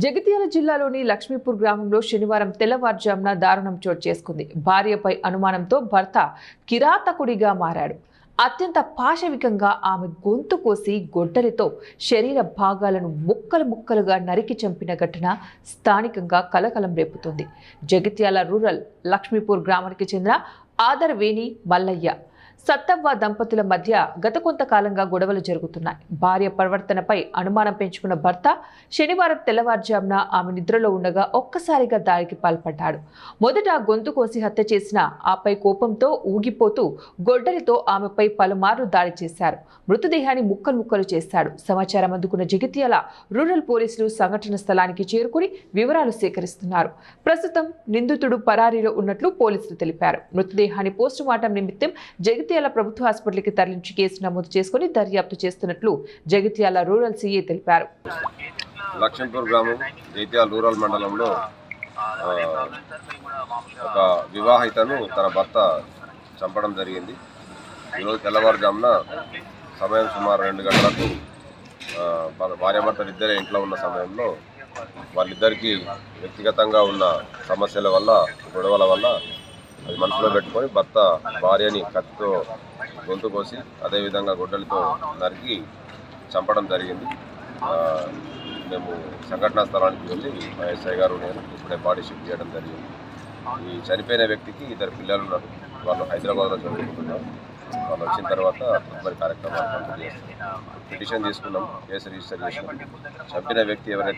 జగిత్యాల జిల్లాలోని లక్ష్మీపూర్ గ్రామంలో శనివారం తెల్లవారుజామున దారుణం చోటు చేసుకుంది. భార్యపై అనుమానంతో భర్త కిరాతకుడిగా మారాడు. అత్యంత పాశవికంగా ఆమె గొంతు కోసి గొడ్డలితో శరీర భాగాలను ముక్కలు ముక్కలుగా నరికి చంపిన ఘటన స్థానికంగా కలకలం రేపుతోంది. జగిత్యాల రూరల్ లక్ష్మీపూర్ గ్రామానికి చెందిన ఆదర్వేణి మల్లయ్య సత్తవ్వ దంపతుల మధ్య గత కొంతకాలంగా గొడవలు జరుగుతున్నాయి. భార్య ప్రవర్తనపై అనుమానం పెంచుకున్న భర్త శనివారం తెల్లవారుజామున ఆమె నిద్రలో ఉండగా ఒక్కసారిగా దాడికి పాల్పడ్డాడు. మొదట గొంతు కోసి హత్య చేసిన ఆపై కోపంతో ఊగిపోతూ గొడ్డలితో ఆమెపై పలుమార్లు దాడి చేశారు. మృతదేహాన్ని ముక్కలు ముక్కలు చేశాడు. సమాచారం అందుకున్న జగిత్యాల రూరల్ పోలీసులు సంఘటన స్థలానికి చేరుకుని వివరాలు సేకరిస్తున్నారు. ప్రస్తుతం నిందితుడు పరారీలో ఉన్నట్లు పోలీసులు తెలిపారు. మృతదేహాన్ని పోస్టుమార్టం నిమిత్తం జగిత్యాల ప్రభుత్వ హాస్పిటల్కి తరలించి కేసు నమోదు చేసుకుని దర్యాప్తు చేస్తున్నట్లు జగిత్యాల రూరల్ సీఏ తెలిపారు. లక్ష్మీపూర్ గ్రామం జగిత్యాల రూరల్ మండలంలో ఒక వివాహితను తన భర్త చంపడం జరిగింది. ఈరోజు తెల్లవారుజామున సమయం సుమారు 2 గంటలకు భార్యాభర్తలు ఇద్దరే ఇంట్లో ఉన్న సమయంలో వాళ్ళిద్దరికీ వ్యక్తిగతంగా ఉన్న సమస్యల వల్ల గొడవల వల్ల అది మనసులో పెట్టుకొని భర్త భార్యని కత్తితో గొంతు కోసి అదేవిధంగా గొడ్డలితో నరికి చంపడం జరిగింది. మేము సంఘటనా స్థలానికి వెళ్ళి మా ఎస్ఐ గారు నేను ఇప్పుడే బాడీ షిఫ్ట్ చేయడం జరిగింది. ఈ చనిపోయిన వ్యక్తికి 2 పిల్లలు ఉన్నారు. వాళ్ళు హైదరాబాద్లో చదువుకుంటున్నారు. వాళ్ళు వచ్చిన తర్వాత తదుపరి కార్యక్రమాలు కంప్లీట్ చేస్తారు. పిటిషన్ తీసుకున్నాం, కేసు రిజిస్టర్ చేసినాం. చంపిన వ్యక్తి ఎవరైతే